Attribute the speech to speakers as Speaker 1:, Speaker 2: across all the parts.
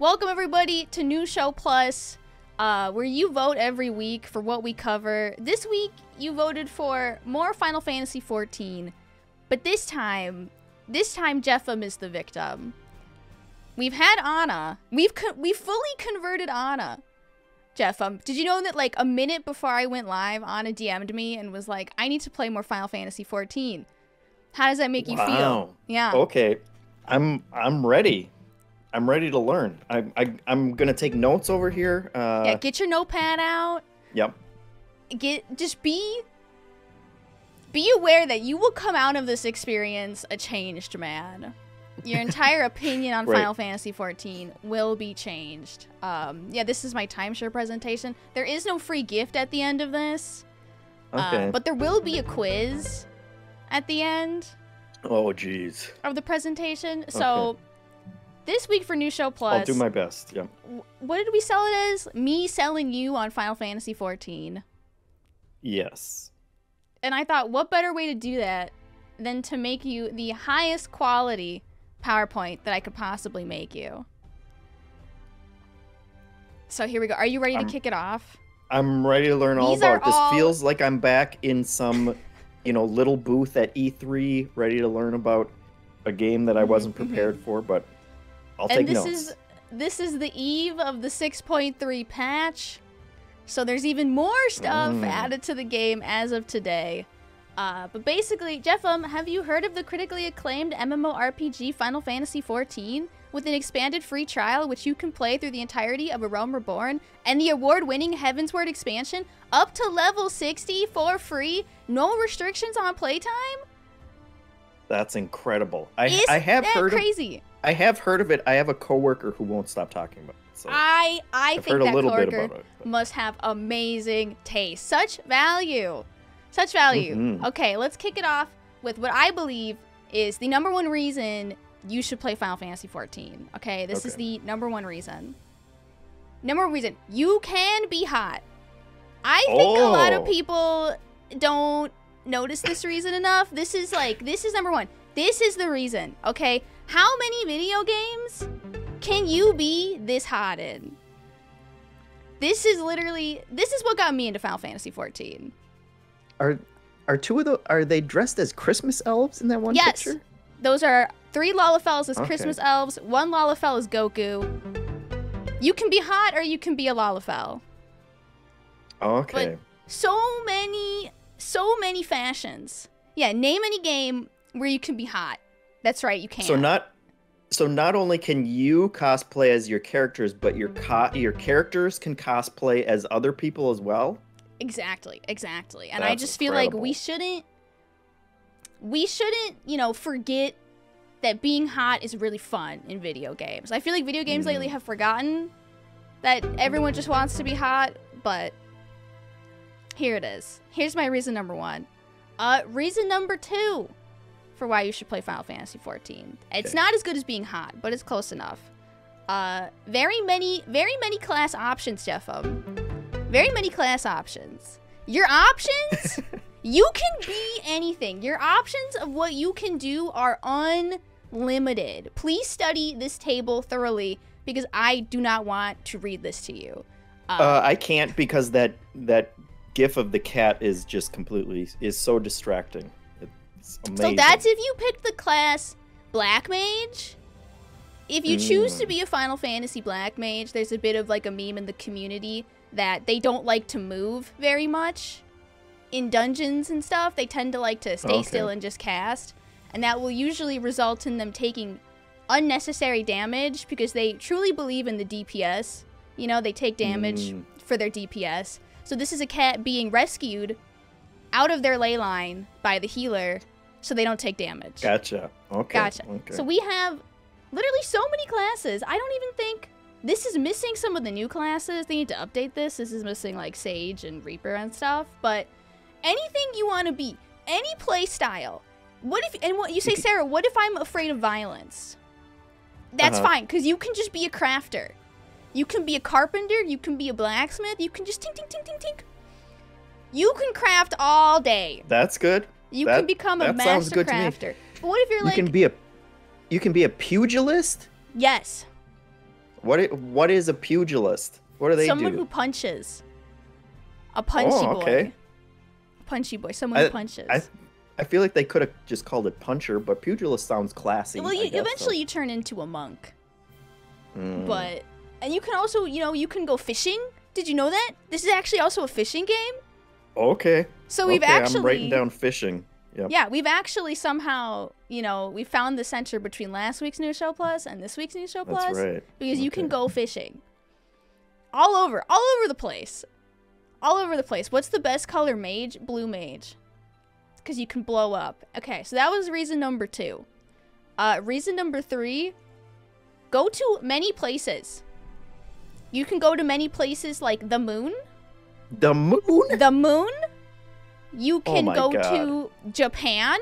Speaker 1: Welcome everybody to New Show Plus, where you vote every week for what we cover. This week, you voted for more Final Fantasy XIV, but this time Jeffem is the victim. We've had Anna. We fully converted Anna. Jeffem, did you know that like a minute before I went live, Anna DM'd me and was like, "I need to play more Final Fantasy XIV." How does that make you feel? Yeah.
Speaker 2: Okay, I'm ready. I'm ready to learn. I'm gonna take notes over here.
Speaker 1: Yeah, get your notepad out.
Speaker 2: Yep.
Speaker 1: Just be aware that you will come out of this experience a changed man. Your entire opinion on Final Fantasy XIV will be changed. Yeah, this is my timeshare presentation. There is no free gift at the end of this.
Speaker 2: Okay.
Speaker 1: But there will be a quiz at the end.
Speaker 2: Oh, jeez.
Speaker 1: Of the presentation. So, this week for New Show Plus...
Speaker 2: I'll do my best, yeah.
Speaker 1: What did we sell it as? Me selling you on Final Fantasy XIV.
Speaker 2: Yes.
Speaker 1: And I thought, what better way to do that than to make you the highest quality PowerPoint that I could possibly make you. So here we go. Are you ready to kick it off?
Speaker 2: I'm ready to learn all about it. This feels like I'm back in some, little booth at E3, ready to learn about a game that I wasn't prepared for, but I'll take notes.
Speaker 1: This is the eve of the 6.3 patch, so there's even more stuff added to the game as of today. But basically, Jeffem, have you heard of the critically acclaimed MMORPG Final Fantasy XIV with an expanded free trial which you can play through the entirety of A Realm Reborn and the award-winning Heavensward expansion up to level 60 for free, no restrictions on playtime?
Speaker 2: That's incredible. I have heard crazy. I have heard of it. I have a coworker who won't stop talking about it. So
Speaker 1: I think that coworker must have amazing taste. Such value. Such value. Okay, let's kick it off with what I believe is the #1 reason you should play Final Fantasy XIV. Okay, this is the #1 reason. #1 reason, you can be hot. I think a lot of people don't notice this reason enough. This is #1. This is the reason, okay? How many video games can you be this hot in? This is what got me into Final Fantasy XIV.
Speaker 2: Are they dressed as Christmas elves in that one picture?
Speaker 1: Yes, those are 3 Lalafels as Christmas elves. 1 Lalafell is Goku. You can be hot or you can be a Lalafell.
Speaker 2: Okay.
Speaker 1: But so many fashions. Yeah, name any game where you can be hot. That's right, you can.
Speaker 2: So not only can you cosplay as your characters, but your characters can cosplay as other people as well?
Speaker 1: Exactly. And I just feel like we shouldn't, forget that being hot is really fun in video games. I feel like video games lately have forgotten that everyone just wants to be hot, but here it is. Here's my reason #1. Reason #2 for why you should play Final Fantasy XIV. It's not as good as being hot, but it's close enough. Very many class options, Jeffem. Very many class options. Your options, you can be anything. Your options of what you can do are unlimited. Please study this table thoroughly because I do not want to read this to you.
Speaker 2: I can't because that gif of the cat is just is so distracting. It's amazing.
Speaker 1: So that's if you pick the class Black Mage. If you choose to be a Final Fantasy Black Mage, there's a bit of like a meme in the community that they don't like to move very much in dungeons and stuff. They tend to like to stay still and just cast. And that will usually result in them taking unnecessary damage because they truly believe in the DPS. They take damage for their DPS. So this is a cat being rescued out of their ley line by the healer so they don't take damage.
Speaker 2: Gotcha. Okay.
Speaker 1: Gotcha.
Speaker 2: Okay.
Speaker 1: So we have literally so many classes. I don't even think... This is missing some of the new classes. They need to update this. This is missing like Sage and Reaper and stuff. But anything you want to be, any play style. What you say, Sarah, what if I'm afraid of violence? That's fine, because you can just be a crafter. You can be a carpenter. You can be a blacksmith. You can just tink, tink, tink, tink, tink. You can craft all day.
Speaker 2: That's good.
Speaker 1: You can become a master crafter. But what if you're like...
Speaker 2: You can be a pugilist?
Speaker 1: Yes.
Speaker 2: What is a pugilist? What do they do?
Speaker 1: Someone who punches. A punchy boy.
Speaker 2: Okay.
Speaker 1: Punchy boy. Someone who punches.
Speaker 2: I feel like they could have just called it puncher, but pugilist sounds classy.
Speaker 1: Well, eventually you turn into a monk. And you can also, you can go fishing. Did you know that? This is actually also a fishing game.
Speaker 2: Okay.
Speaker 1: So we've actually...
Speaker 2: I'm writing down fishing. Yep.
Speaker 1: Yeah, we've actually somehow, we found the center between last week's News Show Plus and this week's News Show Plus.
Speaker 2: That's right.
Speaker 1: Because you can go fishing. All over the place. All over the place. What's the best color mage? Blue mage. Because you can blow up. Okay, so that was reason number 2. Reason number 3, go to many places. You can go to many places like the moon.
Speaker 2: The moon?
Speaker 1: The moon. You can go to Japan.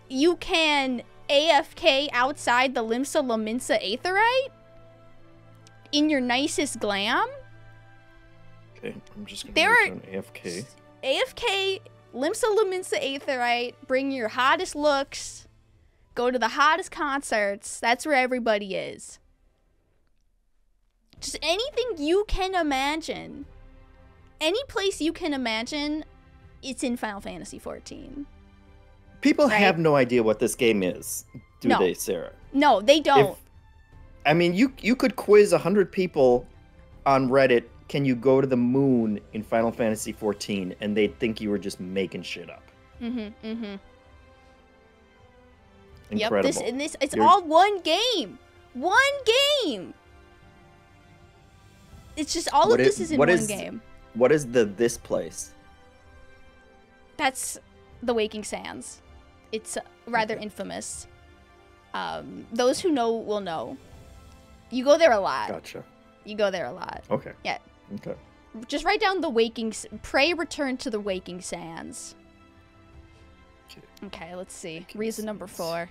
Speaker 1: You can AFK outside the Limsa Laminsa Aetheryte in your nicest glam.
Speaker 2: Okay, I'm just gonna write down AFK.
Speaker 1: AFK, Limsa Laminsa Aetheryte, bring your hottest looks, go to the hottest concerts. That's where everybody is. Just anything you can imagine. Any place you can imagine, it's in Final Fantasy XIV.
Speaker 2: People have no idea what this game is, do they, Sarah?
Speaker 1: No, they don't.
Speaker 2: I mean, you could quiz 100 people on Reddit, can you go to the moon in Final Fantasy XIV, and they'd think you were just making shit up. Incredible.
Speaker 1: Yep, it's all one game. One game! It's just all of this is in one game.
Speaker 2: What is this place?
Speaker 1: That's the Waking Sands. It's rather infamous. Those who know will know. You go there a lot.
Speaker 2: Gotcha.
Speaker 1: You go there a lot.
Speaker 2: Okay.
Speaker 1: Yeah.
Speaker 2: Okay.
Speaker 1: Just write down the Waking... Pray return to the Waking Sands. Okay, let's see. Reason number 4.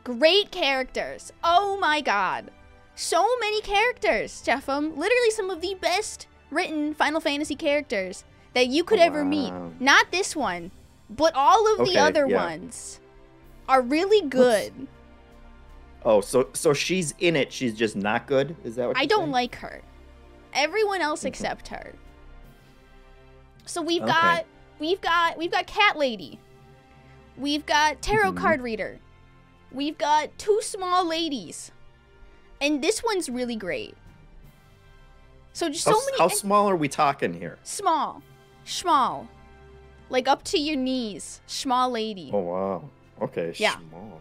Speaker 1: Great characters. Oh my god. So many characters, Jeffem. Literally some of the best written Final Fantasy characters that you could ever meet. Not this one, but all of the other ones are really good.
Speaker 2: Oh, so she's in it. She's just not good? Is that what you're
Speaker 1: I don't
Speaker 2: saying?
Speaker 1: like her. Everyone else except her. So we've got Cat Lady. We've got Tarot Card Reader. We've got 2 small ladies. And this one's really great. So just so many...
Speaker 2: How small are we talking here?
Speaker 1: Small. Schmall. Like up to your knees. Schmall lady.
Speaker 2: Oh, wow. Okay,
Speaker 1: yeah.
Speaker 2: Small.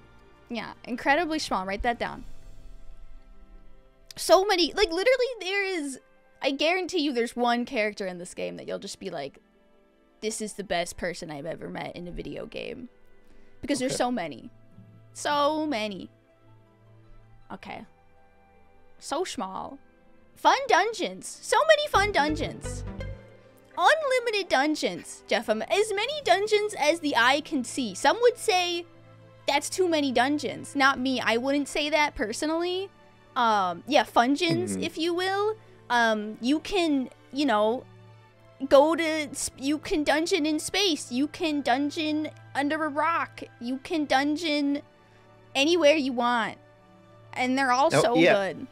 Speaker 1: Yeah, incredibly small. Write that down. So many... Like, literally, there is... I guarantee you there's one character in this game that you'll just be like, this is the best person I've ever met in a video game. Because there's so many. So many. Okay. So small. Fun dungeons. So many fun dungeons. Unlimited dungeons, Jeffem. As many dungeons as the eye can see. Some would say that's too many dungeons. Not me. I wouldn't say that personally. Yeah, fungeons, if you will. You can, you can dungeon in space. You can dungeon under a rock. You can dungeon anywhere you want. And they're all so good.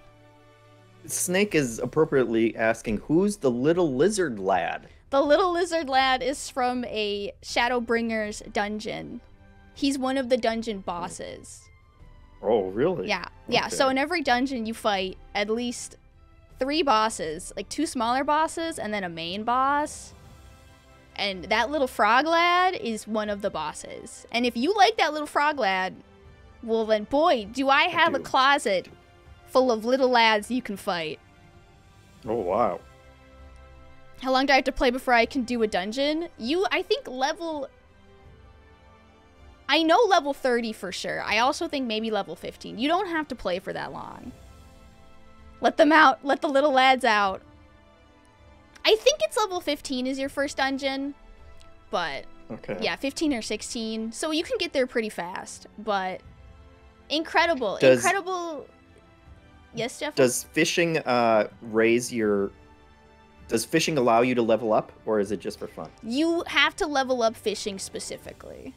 Speaker 2: Snake is appropriately asking, who's the little lizard lad?
Speaker 1: The little lizard lad is from a Shadowbringers dungeon. He's one of the dungeon bosses.
Speaker 2: Oh, really?
Speaker 1: Yeah. Yeah, so in every dungeon you fight at least 3 bosses, like 2 smaller bosses and then a main boss. And that little frog lad is one of the bosses. And if you like that little frog lad, well then, boy, do I have a closet full of little lads you can fight.
Speaker 2: Oh, wow.
Speaker 1: How long do I have to play before I can do a dungeon? I think I know level 30 for sure. I also think maybe level 15. You don't have to play for that long. Let them out. Let the little lads out. I think it's level 15 is your first dungeon. But, yeah, 15 or 16. So you can get there pretty fast. But, incredible. Incredible. Yes, Jeff?
Speaker 2: Does fishing Does fishing allow you to level up, or is it just for fun?
Speaker 1: You have to level up fishing specifically.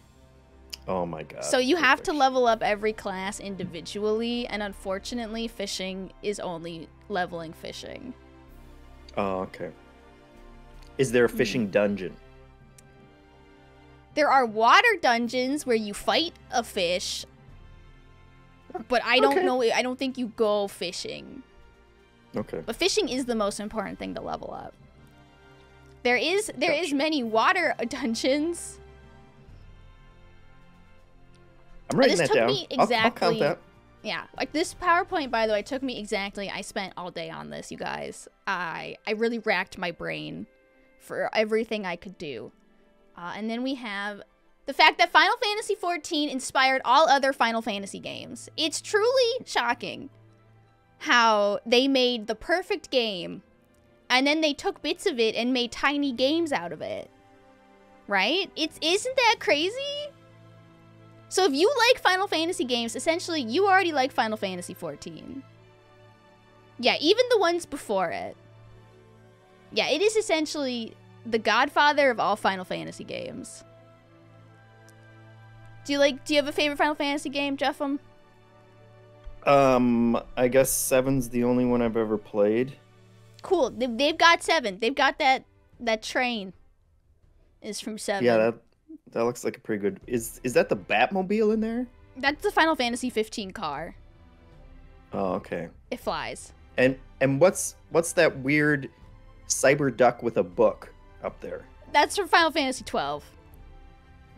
Speaker 2: Oh my god.
Speaker 1: So you have to level up every class individually, and unfortunately, fishing is only leveling fishing.
Speaker 2: Oh, okay. Is there a fishing dungeon?
Speaker 1: There are water dungeons where you fight a fish, but I don't know. I don't think you go fishing.
Speaker 2: Okay.
Speaker 1: But fishing is the most important thing to level up. There is many water dungeons.
Speaker 2: I'm writing that down.
Speaker 1: Me exactly,
Speaker 2: I'll count that.
Speaker 1: Yeah, like this PowerPoint, by the way, took me exactly. I spent all day on this, you guys. I really racked my brain for everything I could do. And then we have the fact that Final Fantasy XIV inspired all other Final Fantasy games. It's truly shocking how they made the perfect game, and then they took bits of it and made tiny games out of it. Right? Isn't that crazy? So if you like Final Fantasy games, essentially you already like Final Fantasy XIV. Yeah, even the ones before it. Yeah, it is essentially the godfather of all Final Fantasy games. Do you have a favorite Final Fantasy game, Jeffem?
Speaker 2: I guess 7's the only one I've ever played.
Speaker 1: Cool. They've got 7. They've got that train is from 7.
Speaker 2: Yeah, that looks like a pretty good... Is that the Batmobile in there?
Speaker 1: That's the Final Fantasy 15 car.
Speaker 2: Oh, okay.
Speaker 1: It flies.
Speaker 2: And what's that weird cyber duck with a book up there?
Speaker 1: That's from Final Fantasy 12.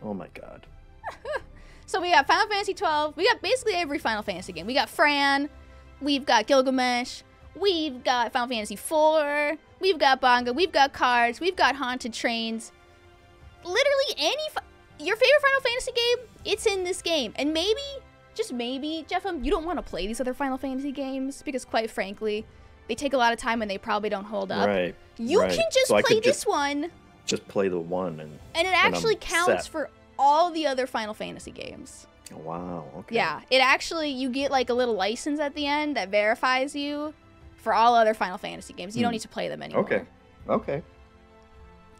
Speaker 2: Oh my god.
Speaker 1: So we got Final Fantasy 12. We got basically every Final Fantasy game. We got Fran. We've got Gilgamesh. We've got Final Fantasy 4. We've got Bonga. We've got Cards. We've got Haunted Trains. Literally your favorite Final Fantasy game, it's in this game. And maybe, just maybe, Jeffem, you don't want to play these other Final Fantasy games because, quite frankly, they take a lot of time and they probably don't hold up.
Speaker 2: Right.
Speaker 1: You can just play this one.
Speaker 2: Just play the one.
Speaker 1: And it actually counts for all the other Final Fantasy games.
Speaker 2: Wow, okay.
Speaker 1: Yeah, it actually, you get like a little license at the end that verifies you for all other Final Fantasy games. You don't need to play them anymore.
Speaker 2: Okay.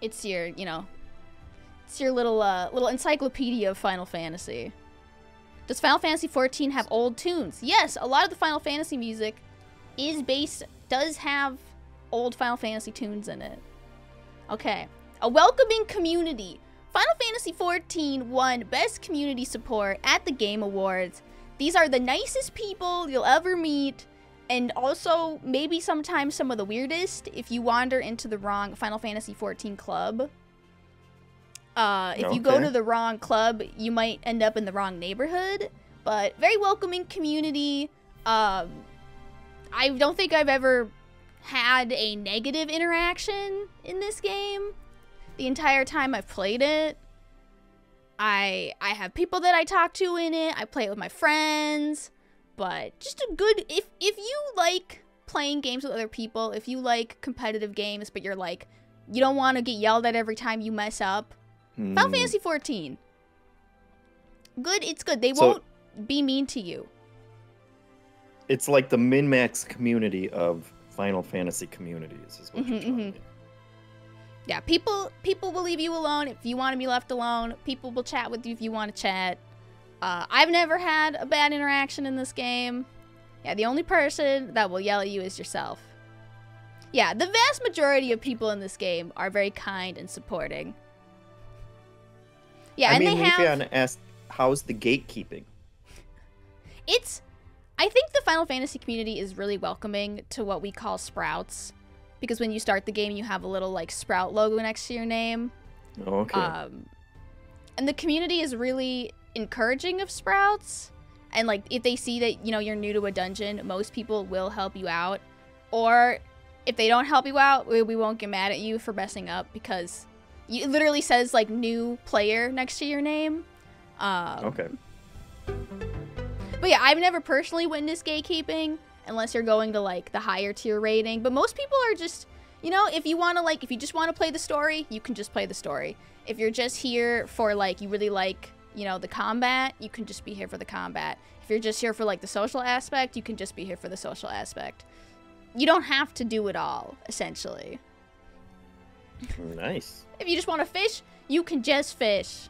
Speaker 1: It's your, it's your little encyclopedia of Final Fantasy. Does Final Fantasy XIV have old tunes? Yes, a lot of the Final Fantasy music does have old Final Fantasy tunes in it. Okay. A welcoming community. Final Fantasy XIV won Best Community Support at the Game Awards. These are the nicest people you'll ever meet, and also maybe sometimes some of the weirdest if you wander into the wrong Final Fantasy XIV club. If you go to the wrong club, you might end up in the wrong neighborhood, but very welcoming community. I don't think I've ever had a negative interaction in this game the entire time I've played it. I have people that I talk to in it. I play it with my friends, but just a good, if you like playing games with other people, if you like competitive games, but you're like, you don't want to get yelled at every time you mess up, Final Fantasy XIV. Good, it's good. They won't be mean to you.
Speaker 2: It's like the min-max community of Final Fantasy communities, is what you're telling me.
Speaker 1: Yeah, people will leave you alone if you want to be left alone. People will chat with you if you want to chat. I've never had a bad interaction in this game. Yeah, the only person that will yell at you is yourself. Yeah, the vast majority of people in this game are very kind and supporting. Yeah, and they have...
Speaker 2: asked, how's the gatekeeping?
Speaker 1: I think the Final Fantasy community is really welcoming to what we call sprouts. Because when you start the game, you have a little, like, sprout logo next to your name.
Speaker 2: Okay.
Speaker 1: And the community is really encouraging of sprouts. And, like, if they see that, you're new to a dungeon, most people will help you out. Or if they don't help you out, we won't get mad at you for messing up. Because it literally says, like, new player next to your name.
Speaker 2: Okay.
Speaker 1: But yeah, I've never personally witnessed gatekeeping. Unless you're going to, like, the higher tier rating. But most people are just, if you want to, like, if you just want to play the story, you can just play the story. If you're just here for, like, you really like, the combat, you can just be here for the combat. If you're just here for, like, the social aspect, you can just be here for the social aspect. You don't have to do it all, essentially.
Speaker 2: Nice.
Speaker 1: If you just want to fish, you can just fish.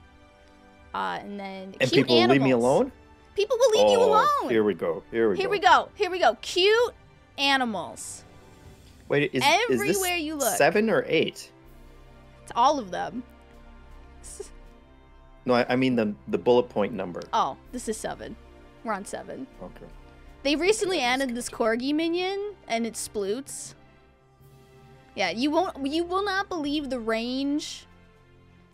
Speaker 1: And then
Speaker 2: and
Speaker 1: cute
Speaker 2: people
Speaker 1: animals.
Speaker 2: will leave me alone?
Speaker 1: People will leave you alone.
Speaker 2: Here we go. Here we
Speaker 1: go. Cute animals.
Speaker 2: Wait, is
Speaker 1: everywhere
Speaker 2: this
Speaker 1: you look.
Speaker 2: 7 or 8?
Speaker 1: It's all of them.
Speaker 2: No, I mean the bullet point number.
Speaker 1: Oh, this is 7. We're on 7.
Speaker 2: Okay.
Speaker 1: They recently added this corgi minion, and it sploots. Yeah, you will not believe the range.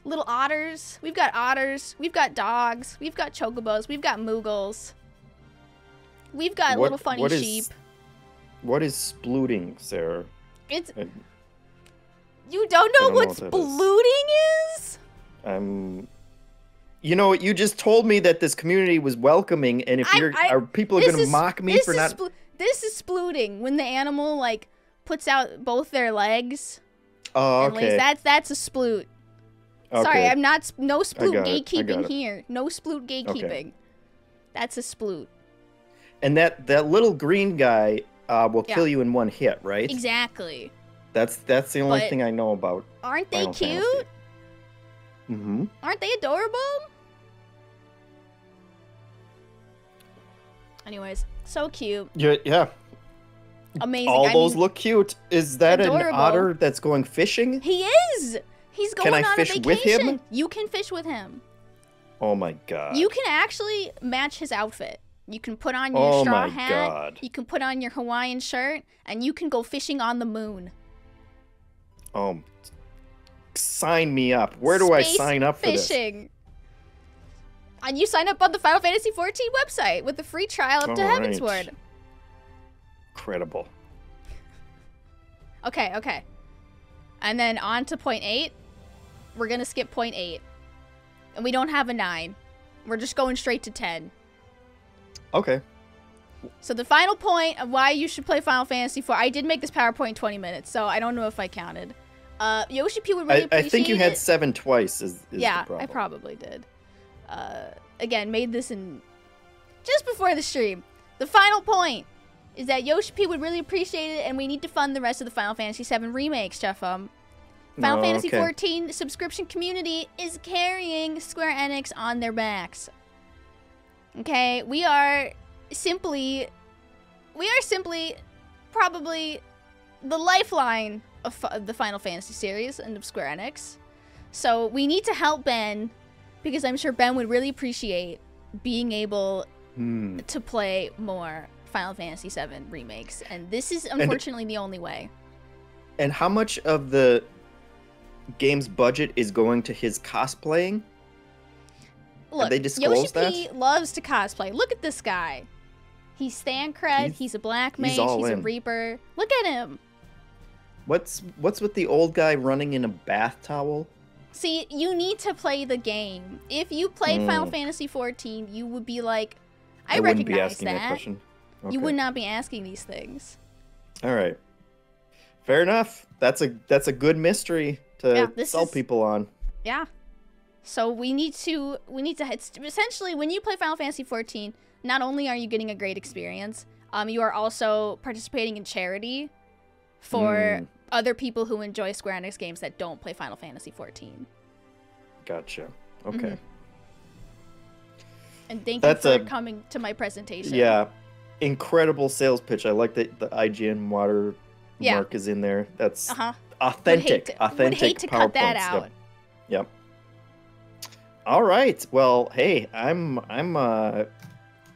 Speaker 1: Little otters. We've got otters. We've got dogs. We've got chocobos. We've got moogles. We've got little funny sheep.
Speaker 2: What is splooting, Sarah?
Speaker 1: You don't know what splooting is?
Speaker 2: You know, you just told me that this community was welcoming, and if are people going to mock me for not...
Speaker 1: This is splooting, when the animal, like, puts out both their legs.
Speaker 2: Oh, okay.
Speaker 1: That's a sploot.
Speaker 2: Okay.
Speaker 1: Sorry, no sploot gatekeeping here. No sploot gatekeeping.
Speaker 2: Okay.
Speaker 1: That's a sploot.
Speaker 2: And that little green guy will kill you in one hit, right?
Speaker 1: Exactly.
Speaker 2: That's the only thing I know about.
Speaker 1: Aren't they cute?
Speaker 2: Mm-hmm.
Speaker 1: Aren't they adorable? Anyways, so cute.
Speaker 2: Yeah.
Speaker 1: Amazing.
Speaker 2: All those look cute. Is that
Speaker 1: adorable.
Speaker 2: An otter that's going fishing?
Speaker 1: He is. He's going on a vacation.
Speaker 2: Can I fish with him?
Speaker 1: You can fish with him.
Speaker 2: Oh my god.
Speaker 1: You can actually match his outfit. You can put on your straw hat.
Speaker 2: God.
Speaker 1: You can put on your Hawaiian shirt, and you can go fishing on the moon.
Speaker 2: Oh, sign me up. Where do I sign up for this?
Speaker 1: Fishing. And you sign up on the Final Fantasy XIV website with a free trial up to Heavensward.
Speaker 2: Incredible.
Speaker 1: Okay. And then on to point 8. We're going to skip point 8. And we don't have a 9. We're just going straight to 10.
Speaker 2: Okay.
Speaker 1: So the final point of why you should play Final Fantasy IV. I did make this PowerPoint 20 minutes, so I don't know if I counted. Yoshi P would really appreciate it.
Speaker 2: I think you had 7 twice is the problem.
Speaker 1: I probably did. Again, made this in just before the stream. The final point is that Yoshi P would really appreciate it, and we need to fund the rest of the Final Fantasy VII remakes, Jeff. Final Fantasy XIV subscription community is carrying Square Enix on their backs. Okay, we are simply probably the lifeline of the Final Fantasy series and of Square Enix. So we need to help Ben, because I'm sure Ben would really appreciate being able to play more Final Fantasy VII remakes. And this is unfortunately the only way.
Speaker 2: And how much of the game's budget is going to his cosplaying?
Speaker 1: Look,
Speaker 2: have they disclosed
Speaker 1: Yoshi P loves to cosplay. Look at this guy. He's Thancred, he's a black mage, he's a reaper. Look at him.
Speaker 2: What's with the old guy running in a bath towel?
Speaker 1: See, you need to play the game. If you played Final Fantasy XIV, you would be like, I
Speaker 2: wouldn't be
Speaker 1: recognize
Speaker 2: asking that question. Okay.
Speaker 1: You would not be asking these things.
Speaker 2: All right. Fair enough. That's a good mystery to sell people on.
Speaker 1: Yeah. So we need to essentially, when you play Final Fantasy XIV, not only are you getting a great experience, you are also participating in charity for other people who enjoy Square Enix games that don't play Final Fantasy XIV. Gotcha.
Speaker 2: Okay.
Speaker 1: And thank you for coming to my presentation.
Speaker 2: Yeah. Incredible sales pitch. I like that the IGN watermark is in there. That's authentic.
Speaker 1: Would hate to cut that out.
Speaker 2: Yep. All right. Well, hey, I'm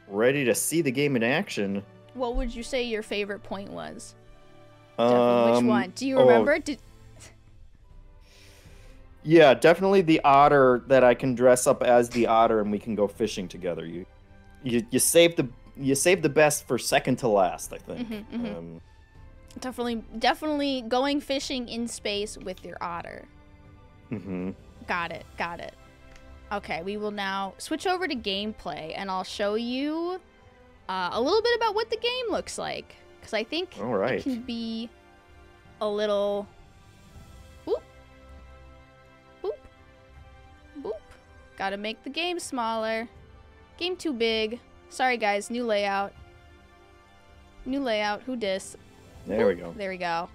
Speaker 2: ready to see the game in action.
Speaker 1: What would you say your favorite point was? Which one? Do you remember?
Speaker 2: Yeah, definitely the otter, that I can dress up as the otter and we can go fishing together. You save the best for second to last, I think.
Speaker 1: Definitely going fishing in space with your otter. Got it. Okay, we will now switch over to gameplay, and I'll show you a little bit about what the game looks like, because I think it can be a little... Boop. Boop. Boop. Gotta make the game smaller. Game too big. Sorry, guys. New layout. Who dis?
Speaker 2: There we go.
Speaker 1: There we go.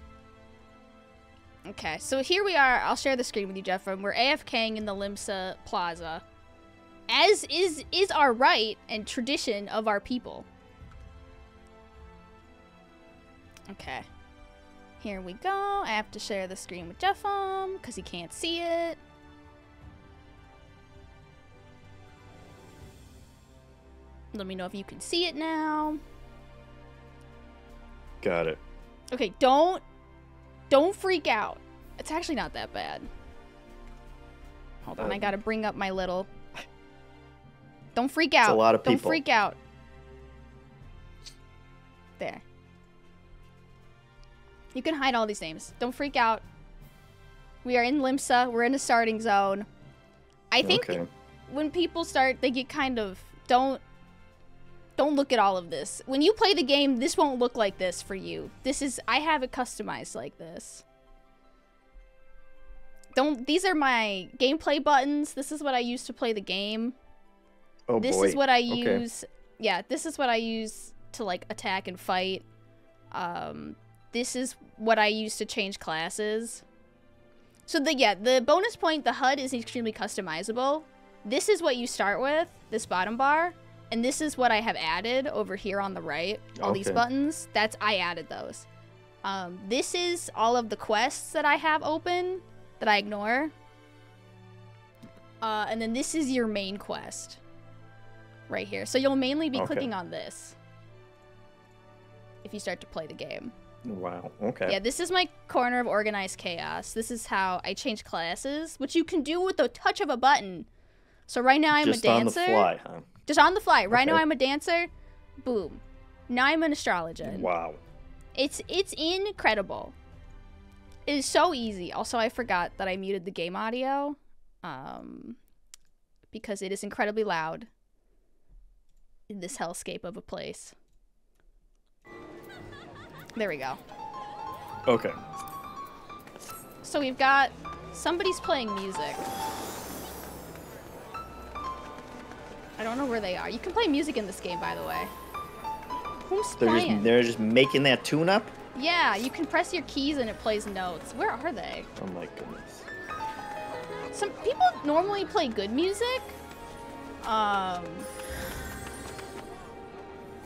Speaker 1: Okay, so here we are. I'll share the screen with you, Jeff. We're AFKing in the Limsa Plaza. as is our right and tradition of our people. Okay. Here we go. I have to share the screen with Jeff because he can't see it. Let me know if you can see it now.
Speaker 2: Got it.
Speaker 1: Okay, don't freak out. It's actually not that bad. Hold on, I gotta bring up my little... Don't freak out.
Speaker 2: It's a lot of people.
Speaker 1: Don't freak out. There. You can hide all these names. Don't freak out. We are in Limsa. We're in the starting zone. I think when people start, they get kind of... Don't look at all of this. When you play the game, this won't look like this for you. This is... I have it customized like this. These are my gameplay buttons. This is what I use to play the game.
Speaker 2: Oh,
Speaker 1: this
Speaker 2: boy.
Speaker 1: is what I use. Yeah, this is what I use to, like, attack and fight. This is what I use to change classes. So, the bonus point, the HUD is extremely customizable. This is what you start with, this bottom bar. And this is what I have added over here on the right. All these buttons. I added those. This is all of the quests that I have open that I ignore. And then this is your main quest. Right here. So you'll mainly be clicking on this. If you start to play the game.
Speaker 2: Wow. Okay.
Speaker 1: Yeah, this is my corner of organized chaos. This is how I change classes, which you can do with the touch of a button. So right now I'm a dancer.
Speaker 2: Just on the fly, huh?
Speaker 1: Just on the fly. Right now I'm a dancer. Boom. Now I'm an astrologer.
Speaker 2: Wow.
Speaker 1: It's incredible. It is so easy. Also, I forgot that I muted the game audio. Because it is incredibly loud in this hellscape of a place. There we go.
Speaker 2: Okay.
Speaker 1: So we've got... Somebody's playing music. I don't know where they are. You can play music in this game, by the way. Who's playing?
Speaker 2: They're just making that tune up?
Speaker 1: Yeah, you can press your keys and it plays notes. Where are they?
Speaker 2: Oh my goodness.
Speaker 1: Some people normally play good music. I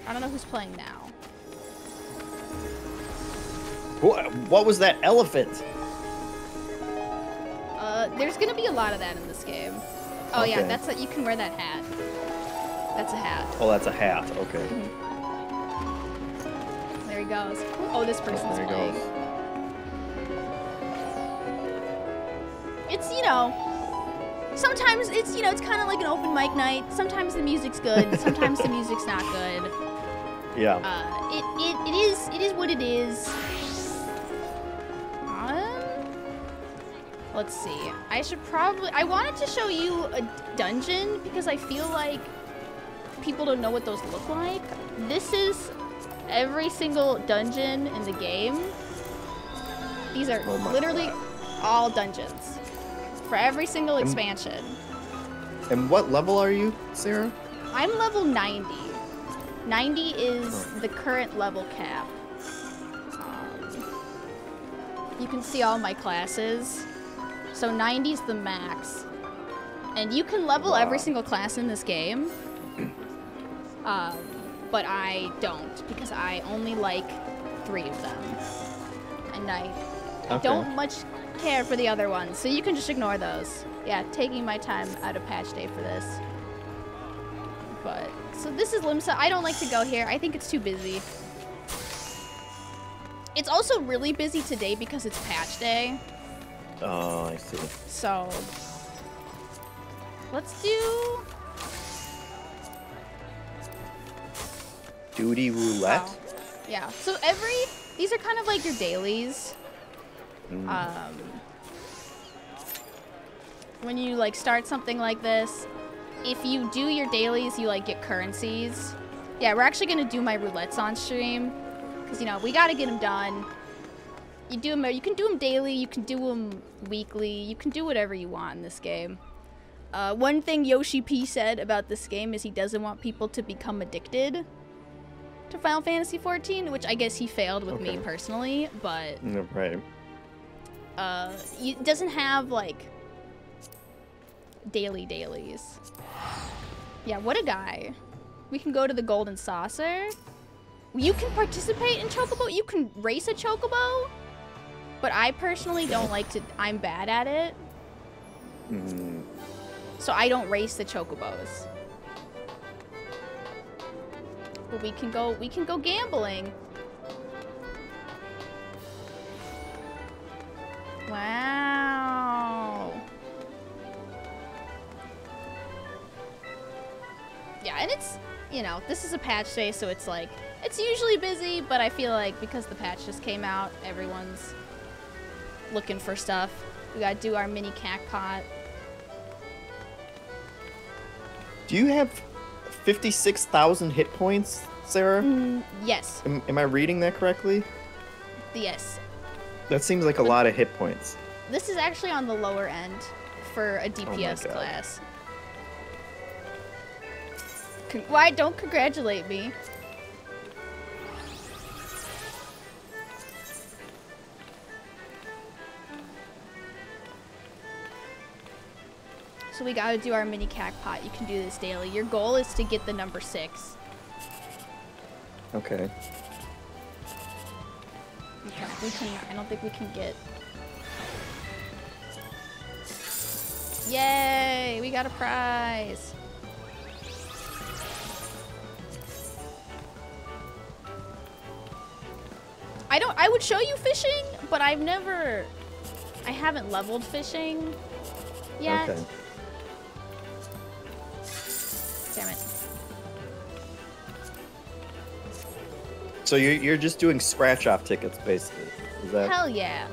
Speaker 1: don't know who's playing now.
Speaker 2: What was that elephant?
Speaker 1: There's gonna be a lot of that in this game. Oh yeah, that's you can wear that hat. That's a hat.
Speaker 2: Oh, that's a hat. Okay.
Speaker 1: There he goes. Oh, this person's playing. It's, sometimes it's, it's kind of like an open mic night. Sometimes the music's good. Sometimes the music's not good.
Speaker 2: Yeah.
Speaker 1: It is what it is. Let's see. I wanted to show you a dungeon because I feel like people don't know what those look like. This is every single dungeon in the game. These are literally all dungeons for every single expansion.
Speaker 2: And what level are you, Sarah?
Speaker 1: I'm level 90. 90 is the current level cap. You can see all my classes. So 90 is the max. And you can level every single class in this game. But I don't, because I only like 3 of them. And I don't much care for the other ones, so you can just ignore those. Yeah, taking my time out of patch day for this. But, so this is Limsa. I don't like to go here. I think it's too busy. It's also really busy today because it's patch day.
Speaker 2: Oh, I see.
Speaker 1: So, let's do...
Speaker 2: Duty roulette?
Speaker 1: Wow. Yeah, so these are kind of like your dailies. When you like start something like this, if you do your dailies, you like get currencies. Yeah, we're actually gonna do my roulettes on stream, because we gotta get them done. You can do them daily, you can do them weekly, you can do whatever you want in this game. One thing Yoshi P said about this game is he doesn't want people to become addicted to Final Fantasy XIV, which I guess he failed with me personally, but it doesn't have like dailies. Yeah, what a guy. We can go to the Golden Saucer. You can participate in Chocobo. You can race a Chocobo. But I personally don't like to. I'm bad at it. So I don't race the Chocobos. But we can go gambling. Wow. Yeah, and it's, you know, this is a patch day, so it's like, it's usually busy, but I feel like because the patch just came out, everyone's looking for stuff. We gotta do our mini cackpot.
Speaker 2: Do you have 56,000 hit points, Sarah?
Speaker 1: Yes.
Speaker 2: Am I reading that correctly?
Speaker 1: Yes.
Speaker 2: That seems like a lot of hit points.
Speaker 1: This is actually on the lower end for a DPS class. Why don't congratulate me? So we gotta do our mini cackpot. You can do this daily. Your goal is to get the number 6.
Speaker 2: Okay.
Speaker 1: Okay, I don't think we can get... Yay! We got a prize! I would show you fishing, but I haven't leveled fishing yet.
Speaker 2: Okay.
Speaker 1: Damn it.
Speaker 2: So you're just doing scratch-off tickets, basically. Is that...
Speaker 1: Hell yeah.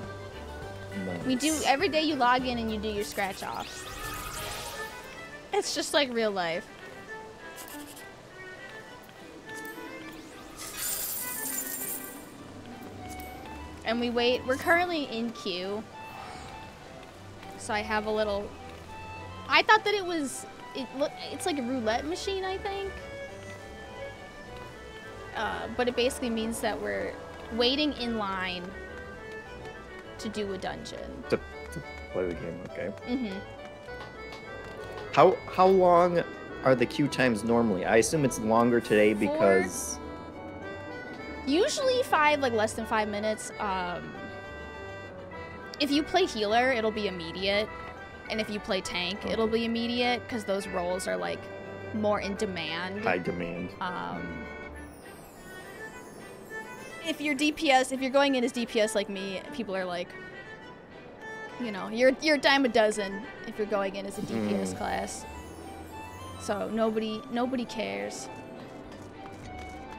Speaker 2: Nice.
Speaker 1: We do, every day you log in and you do your scratch-offs. It's just like real life. And we wait. We're currently in queue. So I have a little... I thought that it's like a roulette machine, I think. But it basically means that we're waiting in line to do a dungeon.
Speaker 2: To play the game, okay. How long are the queue times normally? I assume it's longer today because...
Speaker 1: Usually 5, like less than 5 minutes. If you play healer, it'll be immediate. And if you play tank, it'll be immediate because those roles are like more in demand.
Speaker 2: High demand.
Speaker 1: If you're DPS, if you're going in as DPS like me, people are like, you know, you're a dime a dozen if you're going in as a DPS class. So nobody cares.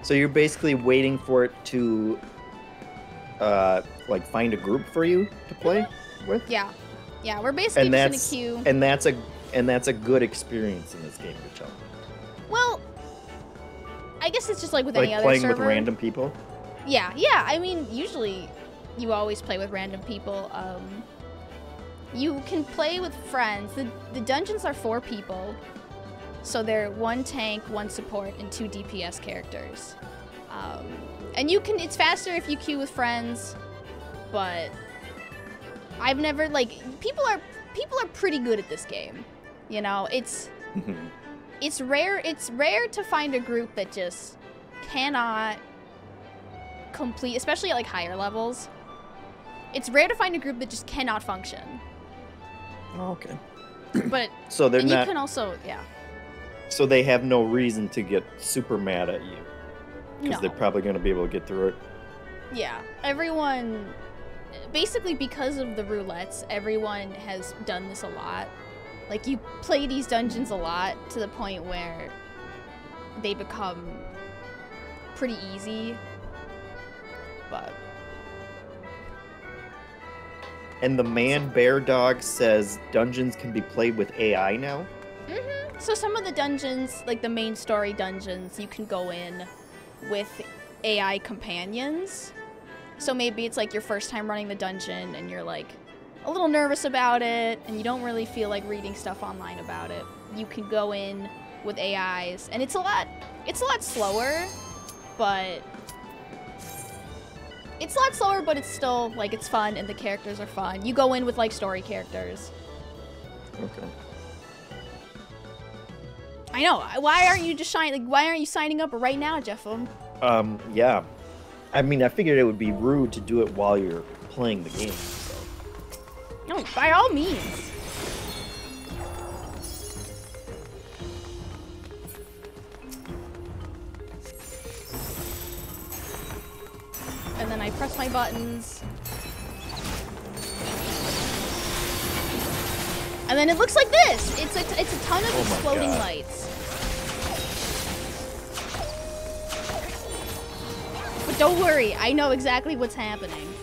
Speaker 2: So you're basically waiting for it to, like find a group for you to play with?
Speaker 1: Yeah, yeah. We're basically just in a queue.
Speaker 2: And that's a good experience in this game, Rachel.
Speaker 1: Well, I guess it's just like with any other
Speaker 2: playing
Speaker 1: server.
Speaker 2: with random people.
Speaker 1: Yeah. I mean, usually you always play with random people. You can play with friends. The dungeons are 4 people. So they're 1 tank, 1 support, and 2 DPS characters. And you can, it's faster if you queue with friends, but I've never, like, people are pretty good at this game. You know, it's rare to find a group that just cannot complete, especially at like higher levels. It's rare to find a group that just cannot function.
Speaker 2: Oh, okay.
Speaker 1: But
Speaker 2: so they're not,
Speaker 1: you can also, yeah.
Speaker 2: So they have no reason to get super mad at you. Because they're probably going to be able to get through it.
Speaker 1: Yeah. Everyone, basically because of the roulettes, everyone has done this a lot. Like, you play these dungeons a lot to the point where they become pretty easy. But...
Speaker 2: And the man bear dog says dungeons can be played with AI now?
Speaker 1: So some of the dungeons, like the main story dungeons, you can go in with AI companions. So maybe it's like your first time running the dungeon and you're like a little nervous about it and you don't really feel like reading stuff online about it. You can go in with AIs and it's a lot slower, but it's still like it's fun and the characters are fun. You go in with like story characters.
Speaker 2: Okay.
Speaker 1: I know. Why aren't you just why aren't you signing up right now, Jeffem?
Speaker 2: Yeah. I mean, I figured it would be rude to do it while you're playing the game. So.
Speaker 1: No, by all means. And then I press my buttons. And then it looks like this. It's a ton of exploding lights. But don't worry, I know exactly what's happening.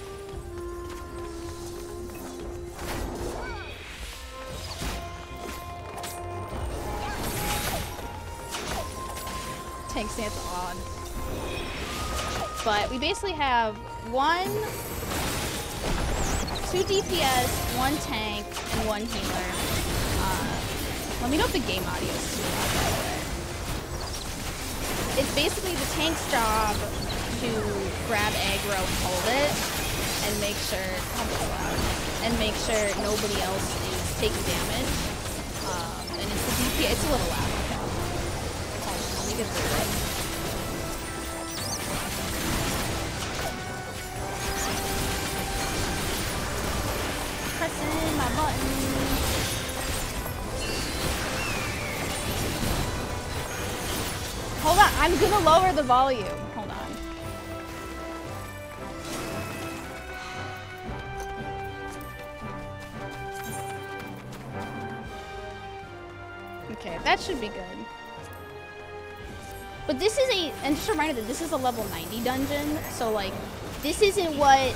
Speaker 1: Tank stance on. But we basically have 2 DPS, 1 tank, and 1 healer. Let me know if the game audio is too loud, by the way. It's basically the tank's job to grab aggro and hold it, and make sure, nobody else is taking damage. And it's the DPS. It's a little loud. Okay. Hold on, let me get through it. Pressing my button. Hold on, I'm gonna lower the volume. Hold on. Okay, that should be good. But this is and just a reminder that this is a level 90 dungeon, so like, this isn't what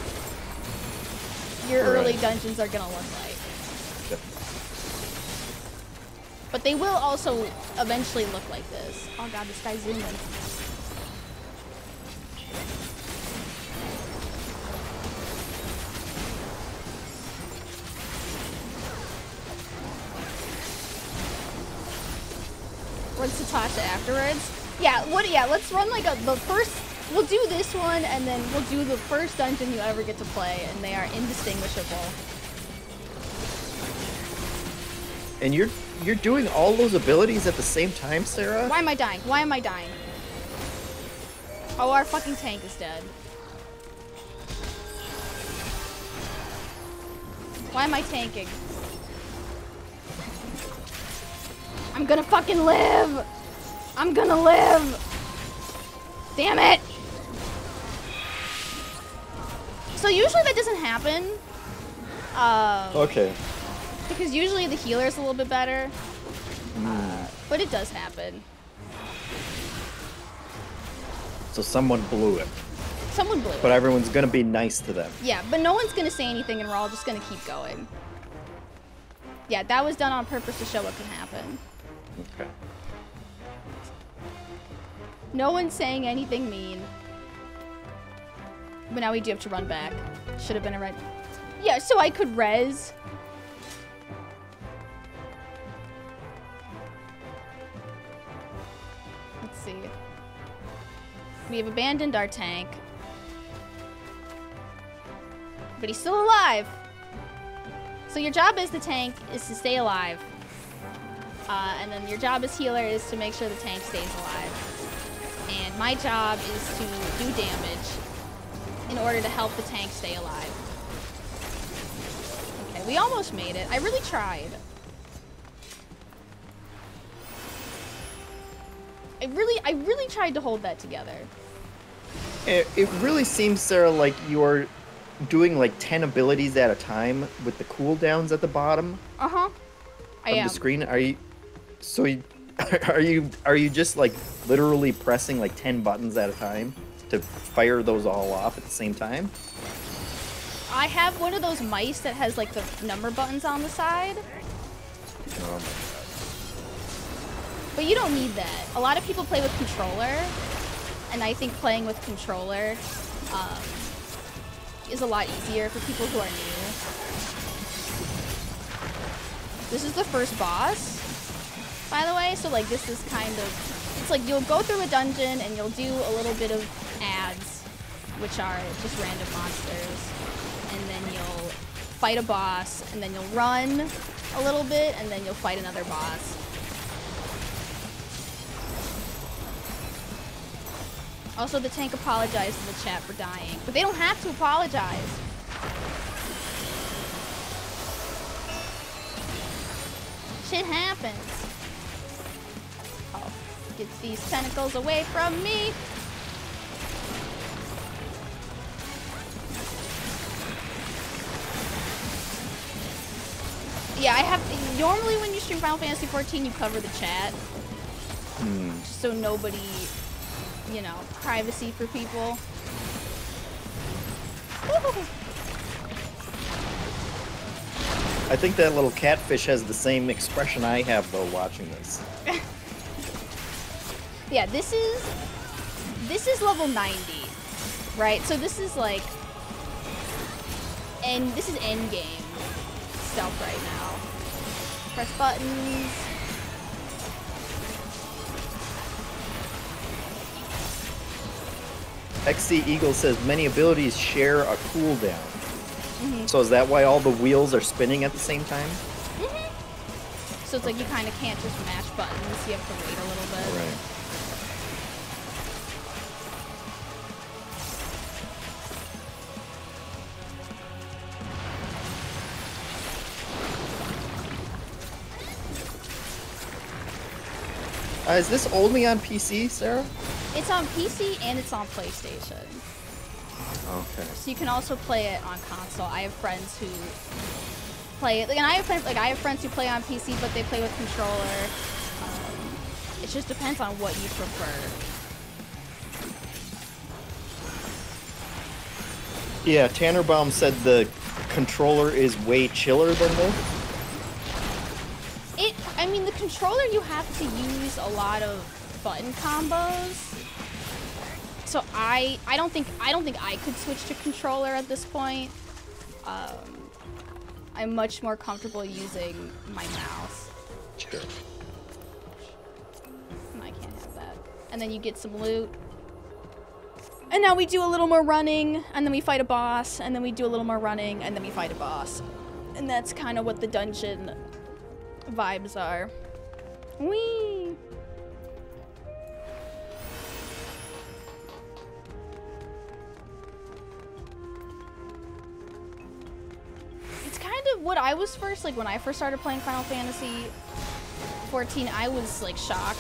Speaker 1: your early dungeons are gonna look like.
Speaker 2: Yep.
Speaker 1: But they will also eventually look like this. Oh god, this guy's zooming. Where's Satasha afterwards? Yeah, let's run like the first. We'll do this one, and then we'll do the first dungeon you ever get to play, and they are indistinguishable.
Speaker 2: And you're doing all those abilities at the same time, Sarah?
Speaker 1: Why am I dying? Why am I dying? Oh, our fucking tank is dead. Why am I tanking? I'm gonna fucking live! I'm gonna live! Damn it! So usually that doesn't happen.
Speaker 2: Okay.
Speaker 1: Because usually the healer is a little bit better. But it does happen.
Speaker 2: So someone blew it.
Speaker 1: Someone blew it.
Speaker 2: But everyone's gonna be nice to them.
Speaker 1: Yeah, but no one's gonna say anything and we're all just gonna keep going. Yeah, that was done on purpose to show what can happen.
Speaker 2: Okay.
Speaker 1: No one's saying anything mean. But now we do have to run back. Should have been a red. Yeah, so I could res. Let's see. We have abandoned our tank. But he's still alive. So your job as the tank is to stay alive. And then your job as healer is to make sure the tank stays alive. And my job is to do damage in order to help the tank stay alive. Okay, we almost made it. I really tried. I really tried to hold that together.
Speaker 2: It really seems, Sarah, like you're doing like 10 abilities at a time with the cooldowns at the bottom.
Speaker 1: Uh-huh. I am.
Speaker 2: Of the screen. Are you just like literally pressing like 10 buttons at a time to fire those all off at the same time?
Speaker 1: I have one of those mice that has like the number buttons on the side.
Speaker 2: Oh my god.
Speaker 1: But you don't need that. A lot of people play with controller, and I think playing with controller is a lot easier for people who are new. This is the first boss, by the way, so like this is kind of, it's like you'll go through a dungeon and you'll do a little bit of ads, which are just random monsters, and then you'll fight a boss, and then you'll run a little bit, and then you'll fight another boss. Also, the tank apologized in the chat for dying, but they don't have to apologize. Shit happens. Oh, get these tentacles away from me. Yeah, I have. Normally, when you stream Final Fantasy XIV, you cover the chat, just so nobody, you know, privacy for people. Woo-hoo.
Speaker 2: I think that little catfish has the same expression I have though watching this.
Speaker 1: Yeah, this is level 90, right? So this is like, and this is end game stuff right now. Press buttons.
Speaker 2: XC Eagle says many abilities share a cooldown. So is that why all the wheels are spinning at the same time?
Speaker 1: So it's like you kind of can't just mash buttons. You have to wait a little bit.
Speaker 2: Right. Is this only on PC, Sarah?
Speaker 1: It's on PC and it's on PlayStation.
Speaker 2: Okay.
Speaker 1: So you can also play it on console. I have friends who play it, and I have friends who play on PC, but they play with controller. It just depends on what you prefer.
Speaker 2: Yeah, Tannerbaum said the controller is way chiller than this.
Speaker 1: I mean, the controller, you have to use a lot of button combos. So I don't think I could switch to controller at this point. I'm much more comfortable using my mouse.
Speaker 2: Sure.
Speaker 1: I can't have that. And then you get some loot. And now we do a little more running, and then we fight a boss, and then we do a little more running, and then we fight a boss. And that's kind of what the dungeon vibes are. Whee! It's kind of what I was first, like when I first started playing Final Fantasy XIV, I was like shocked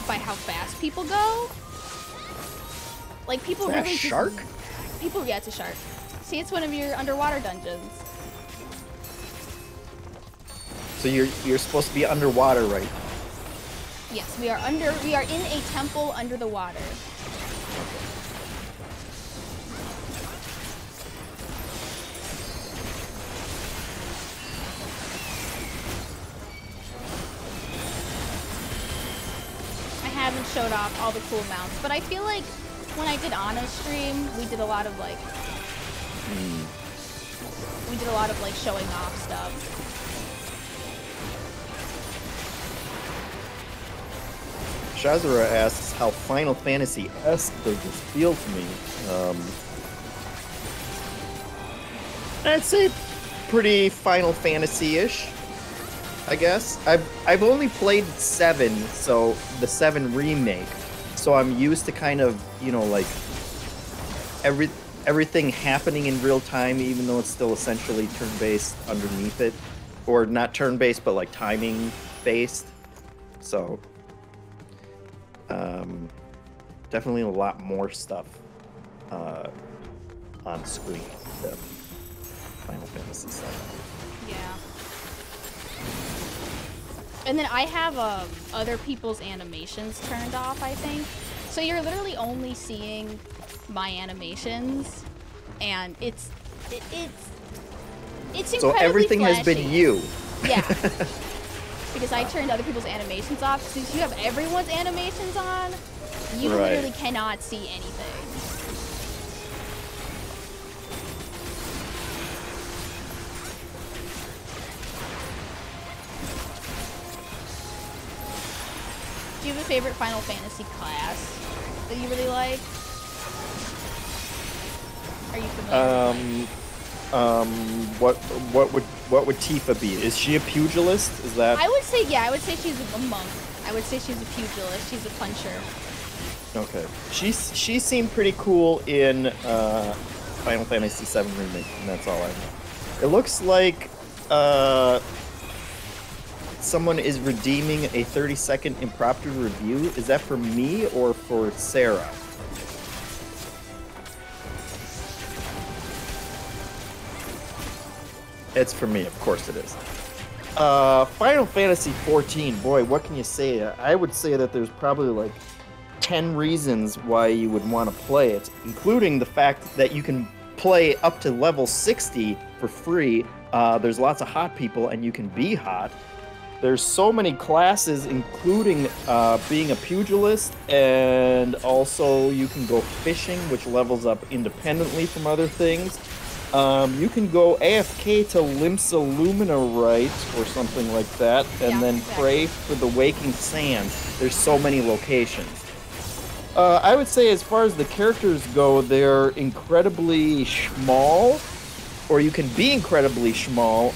Speaker 1: by how fast people go. Like people
Speaker 2: really
Speaker 1: just,
Speaker 2: shark?
Speaker 1: People, yeah, it's a shark. See, it's one of your underwater dungeons.
Speaker 2: So you're supposed to be underwater, right?
Speaker 1: Yes, we are in a temple under the water. I haven't showed off all the cool mounts, but I feel like when I did Anna's stream, we did a lot of like showing off stuff.
Speaker 2: Shazura asks how Final Fantasy-esque does this feel to me. I'd say pretty Final Fantasy-ish, I guess. I've only played 7, so the 7 remake. So I'm used to kind of, you know, like everything happening in real time, even though it's still essentially turn-based underneath it, or not turn-based, but like timing-based. So. Definitely a lot more stuff on screen than Final Fantasy VII.
Speaker 1: Yeah. And then I have other people's animations turned off, I think. So you're literally only seeing my animations, and it's incredibly
Speaker 2: so everything
Speaker 1: flashy.
Speaker 2: has been you.
Speaker 1: Yeah. Because I turned other people's animations off. Since you have everyone's animations on, you literally cannot see anything. Do you have a favorite Final Fantasy class that you really like? Are you familiar?
Speaker 2: What would Tifa be? Is she a pugilist? Is that?
Speaker 1: I would say, yeah, I would say she's a monk. I would say she's a pugilist. She's a puncher.
Speaker 2: Okay. She seemed pretty cool in Final Fantasy VII Remake, and that's all I know. It looks like someone is redeeming a 30-second impromptu review. Is that for me or for Sarah? It's for me, of course it is. Final Fantasy XIV, boy, what can you say? I would say that there's probably like 10 reasons why you would want to play it, including the fact that you can play up to level 60 for free. There's lots of hot people, and you can be hot. There's so many classes, including being a pugilist, and also you can go fishing, which levels up independently from other things. You can go AFK to Limsa Luminarite or something like that, and then pray for the Waking Sands. There's so many locations. I would say as far as the characters go, they're incredibly small, or you can be incredibly small,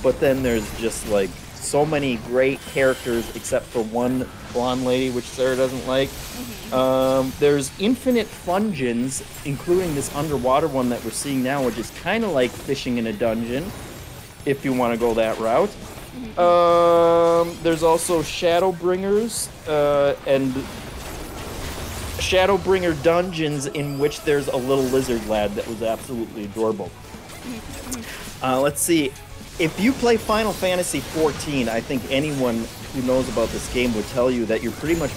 Speaker 2: but then there's just like so many great characters except for one blonde lady, which Sarah doesn't like. There's infinite fungeons, including this underwater one that we're seeing now, which is kind of like fishing in a dungeon, if you want to go that route. There's also Shadowbringers, and Shadowbringer dungeons in which there's a little lizard lad that was absolutely adorable. Let's see. If you play Final Fantasy XIV, I think anyone who knows about this game would tell you that you're pretty much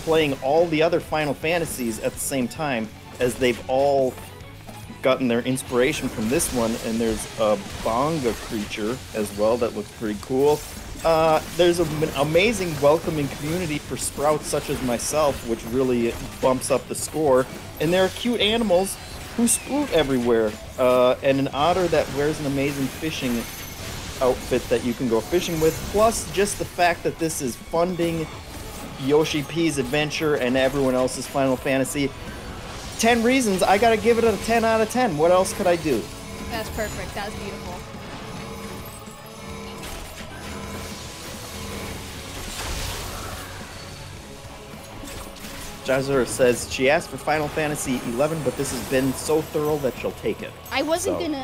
Speaker 2: playing all the other Final Fantasies at the same time, as they've all gotten their inspiration from this one, and there's a Bonga creature as well that looks pretty cool. There's an amazing welcoming community for sprouts such as myself, which really bumps up the score, and there are cute animals who sprout everywhere, and an otter that wears an amazing fishing outfit that you can go fishing with, plus just the fact that this is funding Yoshi P's adventure and everyone else's Final Fantasy. 10 reasons, I gotta give it a 10 out of 10. What else could I do?
Speaker 1: That's perfect. That was beautiful.
Speaker 2: Jazura says she asked for Final Fantasy XI, but this has been so thorough that she'll take it.
Speaker 1: I wasn't gonna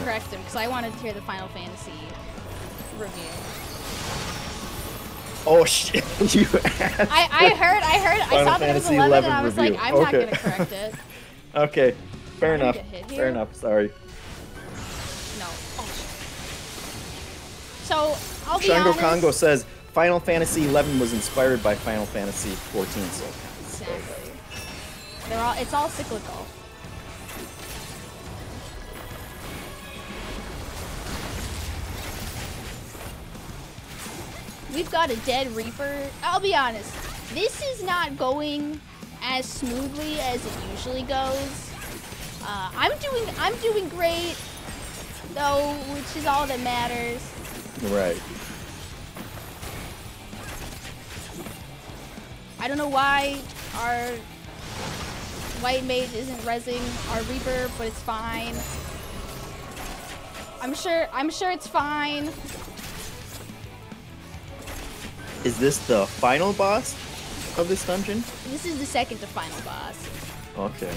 Speaker 1: correct him because I wanted to hear the Final Fantasy review.
Speaker 2: Oh shit! You asked.
Speaker 1: I heard. I saw that it was 11, and I was
Speaker 2: review.
Speaker 1: like, I'm not gonna correct it.
Speaker 2: Okay, fair enough. Fair enough. Sorry.
Speaker 1: No. Oh. So I'll be
Speaker 2: Shango
Speaker 1: honest.
Speaker 2: Congo says Final Fantasy XI was inspired by Final Fantasy XIV. So.
Speaker 1: Exactly. It's all cyclical. We've got a dead Reaper. I'll be honest, this is not going as smoothly as it usually goes. I'm doing great though, which is all that matters.
Speaker 2: Right.
Speaker 1: I don't know why our white mage isn't rezzing our Reaper, but it's fine. I'm sure it's fine.
Speaker 2: Is this the final boss of this dungeon?
Speaker 1: This is the second to final boss.
Speaker 2: Okay.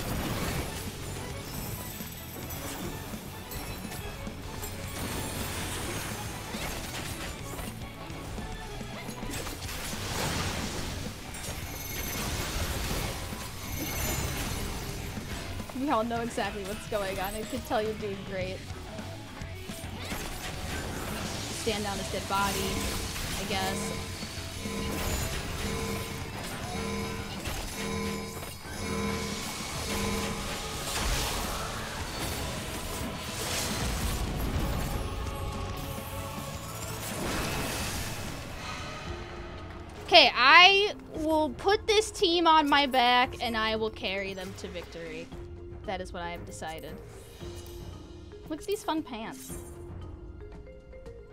Speaker 1: We all know exactly what's going on. I could tell you're doing great. Stand down his dead body, I guess. Okay, I will put this team on my back and I will carry them to victory. That is what I have decided. Look at these fun pants.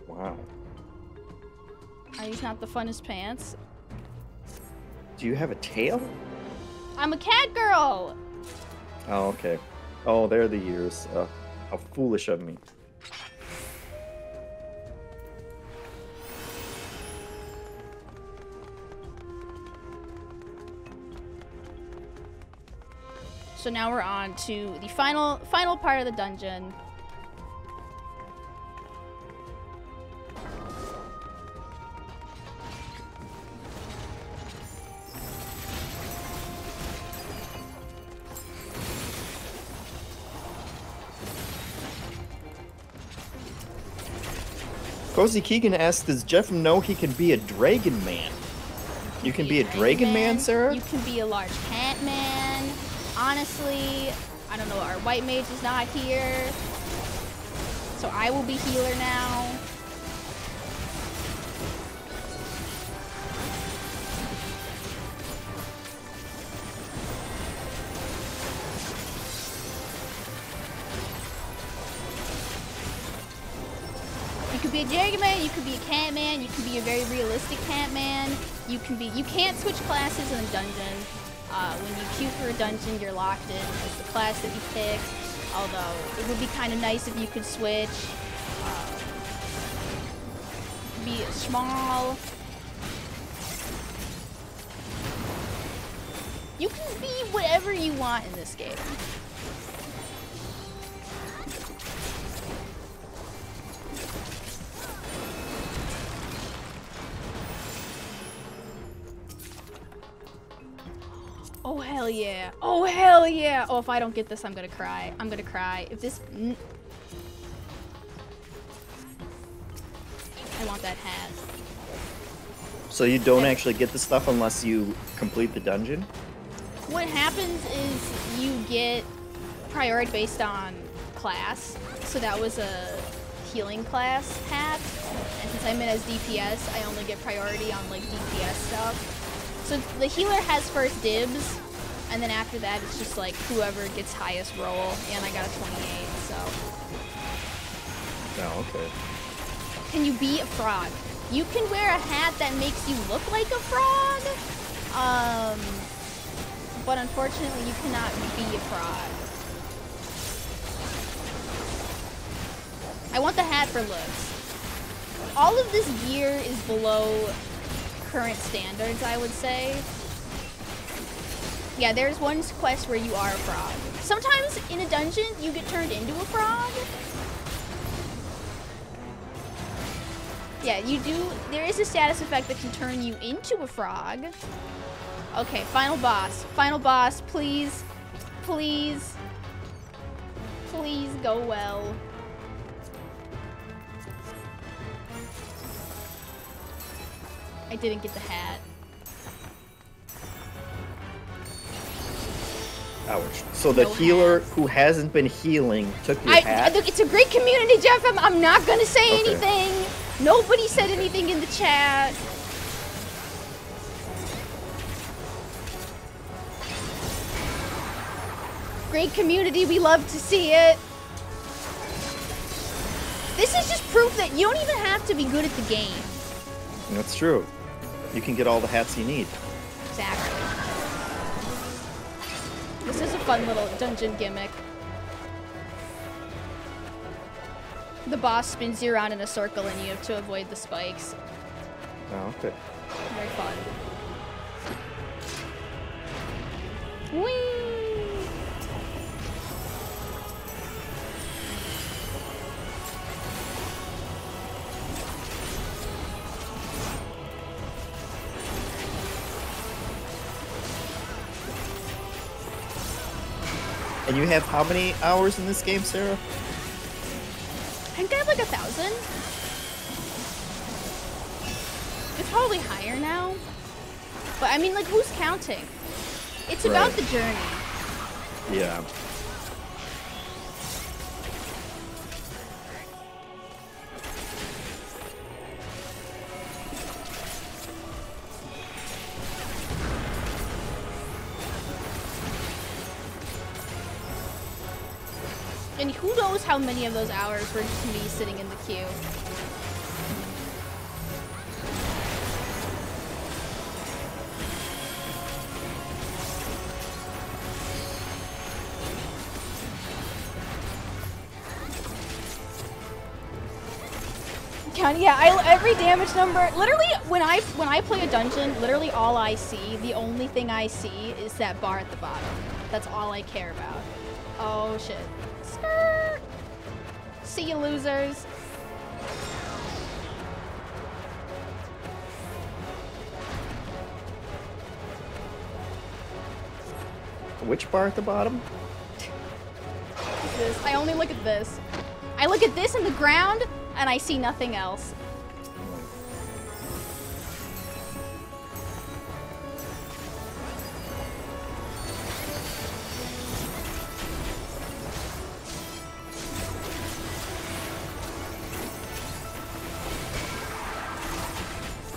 Speaker 2: Wow.
Speaker 1: Are these not the funnest pants?
Speaker 2: Do you have a tail?
Speaker 1: I'm a cat girl!
Speaker 2: Oh, okay. Oh, there are the ears. How foolish of me.
Speaker 1: So now we're on to the final part of the dungeon.
Speaker 2: Cozy Keegan asks, does Jeff know he can be a Dragon Man? You can be a Dragon Man, Sarah?
Speaker 1: You can be a large cat man. Honestly, I don't know, our white mage is not here. So I will be healer now. You could be a Dragon Man, you could be a cat man, you can be a very realistic cat man. You can't switch classes in a dungeon. When you queue for a dungeon, you're locked in as the class that you pick. Although, it would be kind of nice if you could switch. Be small. You can be whatever you want in this game. Oh, hell yeah. Oh, hell yeah. Oh, if I don't get this, I'm gonna cry. I'm gonna cry. If this... I want that hat.
Speaker 2: So you don't actually get the stuff unless you complete the dungeon?
Speaker 1: What happens is you get priority based on class. So that was a healing class hat. And since I'm in as DPS, I only get priority on, like, DPS stuff. So the healer has first dibs, and then after that, it's just like whoever gets highest roll, and I got a 28, so.
Speaker 2: Oh, okay.
Speaker 1: Can you be a frog? You can wear a hat that makes you look like a frog, but unfortunately, you cannot be a frog. I want the hat for looks. All of this gear is below current standards, I would say. Yeah, there's one quest where you are a frog. Sometimes in a dungeon, you get turned into a frog. Yeah, you do. There is a status effect that can turn you into a frog. Okay, final boss. Final boss, please. Please. Please go well. I didn't get the hat.
Speaker 2: Ouch. So the healer who hasn't been healing took your hat?
Speaker 1: Look, it's a great community, Jeff. I'm not going to say anything. Nobody said anything in the chat. Great community. We love to see it. This is just proof that you don't even have to be good at the game.
Speaker 2: That's true. You can get all the hats you need.
Speaker 1: Exactly. This is a fun little dungeon gimmick. The boss spins you around in a circle and you have to avoid the spikes.
Speaker 2: Oh, okay.
Speaker 1: Very fun. Whee!
Speaker 2: And you have how many hours in this game, Sarah?
Speaker 1: I think I have like 1,000. It's probably higher now. But I mean, like, who's counting? It's about the journey.
Speaker 2: Yeah.
Speaker 1: And who knows how many of those hours we're just gonna be sitting in the queue. ton. Yeah, every damage number. Literally, when I play a dungeon, literally all I see, the only thing I see is that bar at the bottom. That's all I care about. Oh shit. Skirt. See you, losers.
Speaker 2: Which bar at the bottom?
Speaker 1: This. I only look at this. I look at this in the ground, and I see nothing else.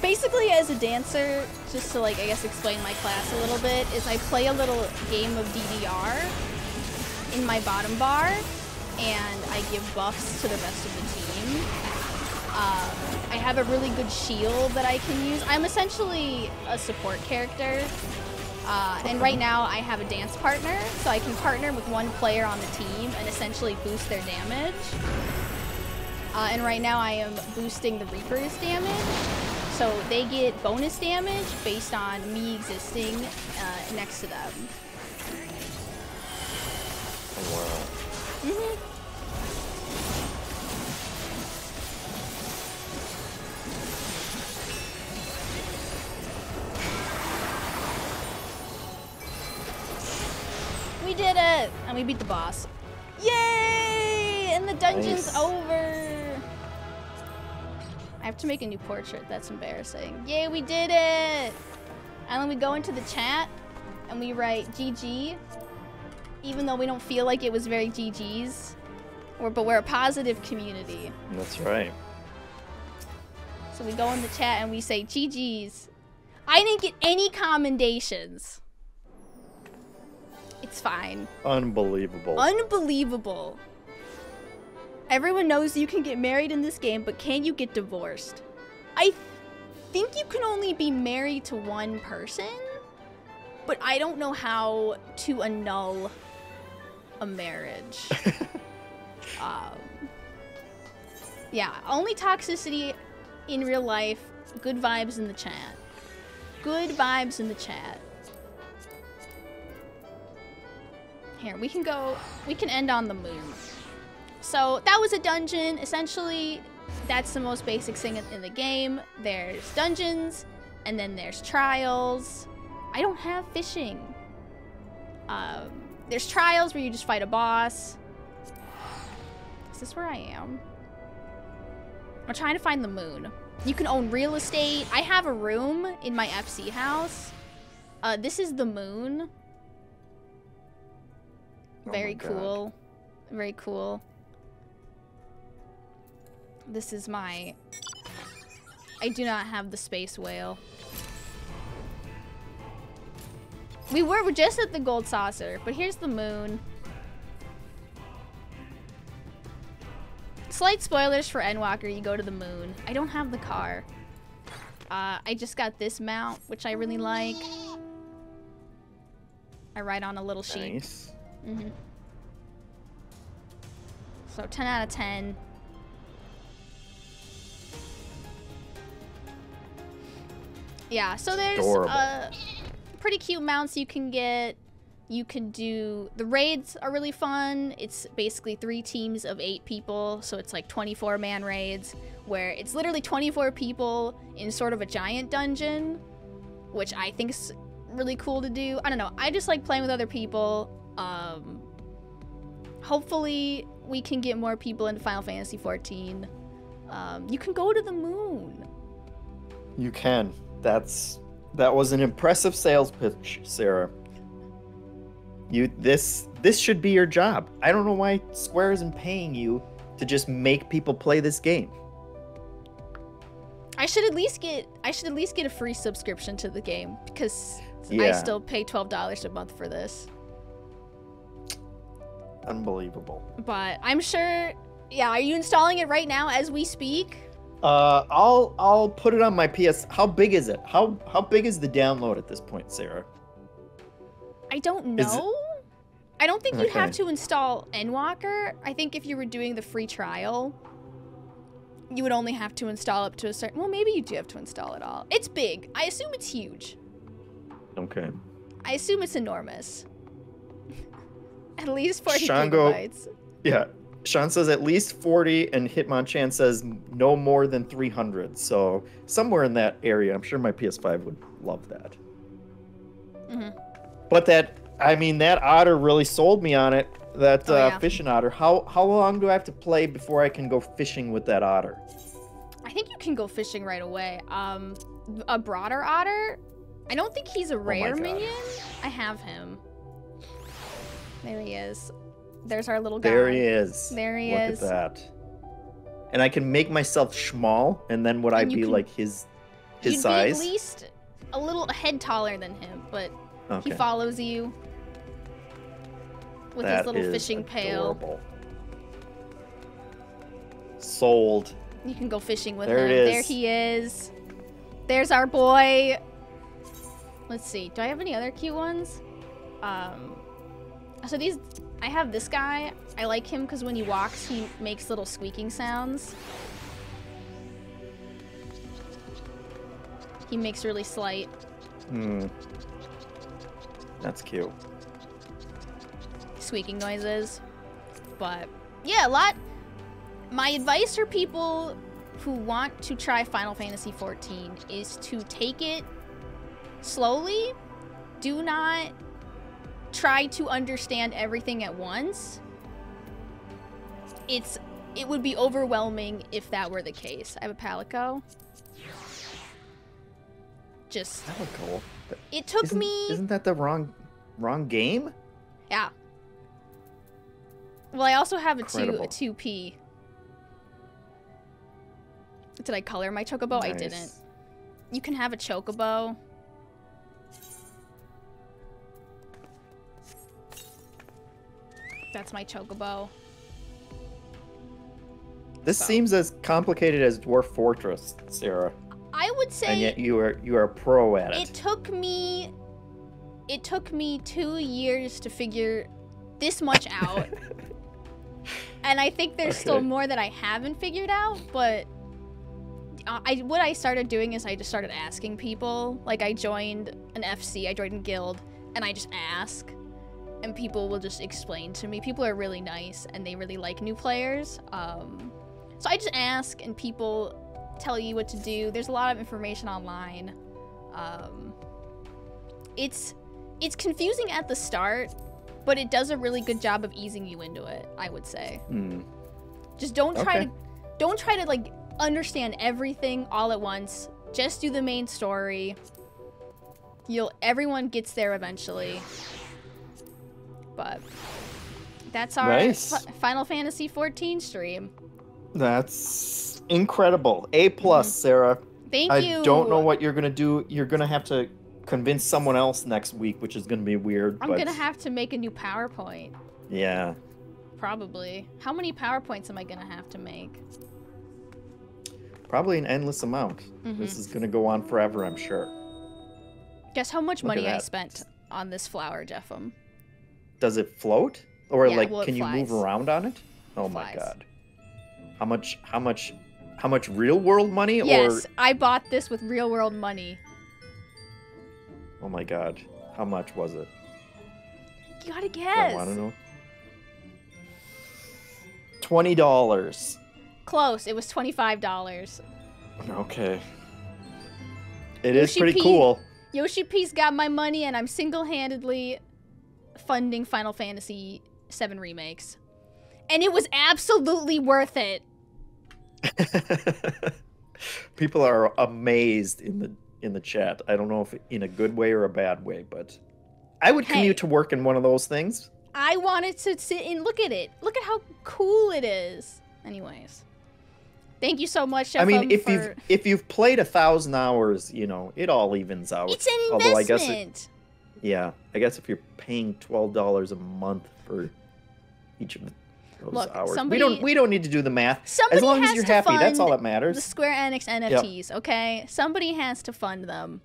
Speaker 1: Basically, as a dancer, just to, like, I guess explain my class a little bit, is I play a little game of DDR in my bottom bar, and I give buffs to the rest of the team. I have a really good shield that I can use. I'm essentially a support character, and right now I have a dance partner, so I can partner with one player on the team and essentially boost their damage. And right now I am boosting the Reaper's damage. So they get bonus damage based on me existing next to them.
Speaker 2: Oh, wow.
Speaker 1: Mm-hmm. We did it! And we beat the boss. Yay! And the dungeon's over! I have to make a new portrait. That's embarrassing. Yay, we did it! And then we go into the chat and we write GG, even though we don't feel like it was very GG's. But we're a positive community.
Speaker 2: That's right.
Speaker 1: So we go in the chat and we say GG's. I didn't get any commendations. It's fine.
Speaker 2: Unbelievable.
Speaker 1: Unbelievable. Everyone knows you can get married in this game, but can you get divorced? I think you can only be married to one person, but I don't know how to annul a marriage. Yeah, only toxicity in real life, good vibes in the chat. Good vibes in the chat. Here, we can end on the moon. So that was a dungeon. Essentially, that's the most basic thing in the game. There's dungeons, and then there's trials. I don't have fishing. There's trials where you just fight a boss. Is this where I am? I'm trying to find the moon. You can own real estate. I have a room in my FC house. This is the moon. Very cool. Very cool. This is my... I do not have the space whale. We were just at the gold saucer, but here's the moon. Slight spoilers for Endwalker, you go to the moon. I don't have the car. I just got this mount, which I really like. I ride on a little sheep.
Speaker 2: Nice.
Speaker 1: Mm-hmm. So 10 out of 10. Yeah, so there's pretty cute mounts you can get. You can do... The raids are really fun. It's basically 3 teams of 8 people, so it's like 24-man raids, where it's literally 24 people in sort of a giant dungeon, which I think is really cool to do. I don't know. I just like playing with other people. Hopefully, we can get more people into Final Fantasy XIV. You can go to the moon.
Speaker 2: You can. That was an impressive sales pitch, Sarah. This should be your job. I don't know why Square isn't paying you to just make people play this game.
Speaker 1: I should at least get a free subscription to the game, because
Speaker 2: yeah.
Speaker 1: I still pay $12 a month for this.
Speaker 2: Unbelievable.
Speaker 1: But I'm sure. Yeah, are you installing it right now as we speak?
Speaker 2: I'll put it on my PS. How big is it? How big is the download at this point, Sarah?
Speaker 1: I don't know. I don't think you'd have to install Endwalker. I think if you were doing the free trial, you would only have to install up to a certain... Well, maybe you do have to install it all. It's big. I assume it's huge.
Speaker 2: Okay.
Speaker 1: I assume it's enormous. At least 40
Speaker 2: Shango,
Speaker 1: gigabytes.
Speaker 2: Yeah. Sean says at least 40, and Hitmonchan says no more than 300. So somewhere in that area. I'm sure my PS5 would love that. But that otter really sold me on it. That fishing otter. How long do I have to play before I can go fishing with that otter?
Speaker 1: I think you can go fishing right away. A broader otter? I don't think he's a rare minion. I have him. There he is. There's our little guy.
Speaker 2: There he is.
Speaker 1: There he is.
Speaker 2: Look at that. And I can make myself small, and then would I be like his size?
Speaker 1: You'd be at least a head taller than him, but he follows you with his little fishing pail.
Speaker 2: Sold.
Speaker 1: You can go fishing with him. There he is. There's our boy. Let's see. Do I have any other cute ones? So I have this guy. I like him because when he walks, he makes little squeaking sounds. He makes really slight.
Speaker 2: That's cute.
Speaker 1: Squeaking noises. But yeah, my advice for people who want to try Final Fantasy XIV is to take it slowly. Do not try to understand everything at once. It would be overwhelming if that were the case. I have a Palico.
Speaker 2: Palico?
Speaker 1: It took me...
Speaker 2: Isn't that the wrong game?
Speaker 1: Yeah. Well, I also have a 2P. Did I color my Chocobo? Nice. I didn't. You can have a Chocobo. That's my Chocobo.
Speaker 2: This seems as complicated as Dwarf Fortress, Sarah.
Speaker 1: I would say.
Speaker 2: And yet you are a pro at it.
Speaker 1: It took me 2 years to figure this much out. And I think there's still more that I haven't figured out, but what I started doing is I just started asking people. Like, I joined an FC, I joined a guild, and I just ask. And people will just explain to me. People are really nice, and they really like new players. So I just ask, and people tell you what to do. There's a lot of information online. It's confusing at the start, but it does a really good job of easing you into it, I would say. Just don't try to like understand everything all at once. Just do the main story. Everyone gets there eventually. But that's our Final Fantasy XIV stream.
Speaker 2: That's incredible. A+, Sarah.
Speaker 1: Thank you.
Speaker 2: I don't know what you're gonna do. You're gonna have to convince someone else next week, which is gonna be weird.
Speaker 1: I'm gonna have to make a new PowerPoint.
Speaker 2: Yeah.
Speaker 1: Probably. How many PowerPoints am I gonna have to make?
Speaker 2: Probably an endless amount. This is gonna go on forever, I'm sure.
Speaker 1: Guess how much money I spent on this flower, Jeffem?
Speaker 2: Does it float? Or
Speaker 1: yeah,
Speaker 2: like,
Speaker 1: well,
Speaker 2: can you move around on it? Oh my god. How much real world money?
Speaker 1: Yes, I bought this with real world money.
Speaker 2: Oh my god. How much was it?
Speaker 1: You gotta guess.
Speaker 2: I want to know. $20.
Speaker 1: Close. It was $25.
Speaker 2: Okay. It is pretty cool.
Speaker 1: Yoshi P's got my money, and I'm single-handedly funding Final Fantasy VII remakes. And it was absolutely worth it.
Speaker 2: People are amazed in the chat. I don't know if in a good way or a bad way, but I would commute to work in one of those things.
Speaker 1: I wanted to sit and look at it. Look at how cool it is. Anyways, thank you so much, Chef.
Speaker 2: I mean, if you've played 1,000 hours, you know, it all evens out.
Speaker 1: It's an investment.
Speaker 2: I guess if you're paying $12 a month for each of those hours, we don't need to do the math. As long as you're happy, that's all that matters.
Speaker 1: The Square Enix NFTs, okay? Somebody has to fund them.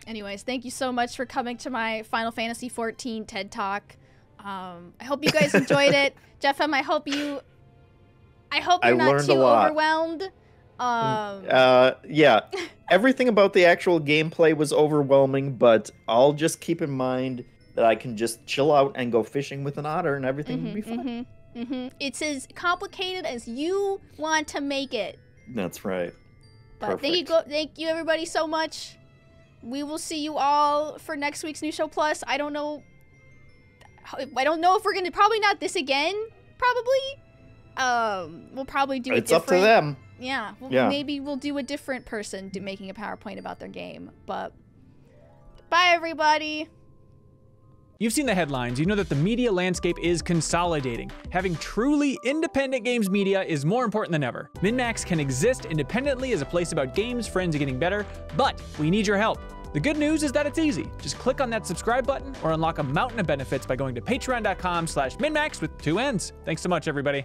Speaker 1: Anyways, thank you so much for coming to my Final Fantasy XIV TED Talk. I hope you guys enjoyed it. Jeff M, I hope you I hope you're not too overwhelmed.
Speaker 2: Yeah. Everything about the actual gameplay was overwhelming, but I'll just keep in mind that I can just chill out and go fishing with an otter and everything will be fine.
Speaker 1: It's as complicated as you want to make it.
Speaker 2: That's right.
Speaker 1: But thank you everybody so much. We will see you all for next week's New Show Plus. I don't know if we're gonna, probably not this again. Probably. We'll probably do it different.
Speaker 2: It's up to them.
Speaker 1: Yeah. Maybe we'll do a different person making a PowerPoint about their game. But bye everybody.
Speaker 3: You've seen the headlines. You know that the media landscape is consolidating. Having truly independent games media is more important than ever. MinMax can exist independently as a place about games, friends, and getting better, but we need your help. The good news is that it's easy. Just click on that subscribe button or unlock a mountain of benefits by going to patreon.com/MinMax with 2 N's. Thanks so much, everybody.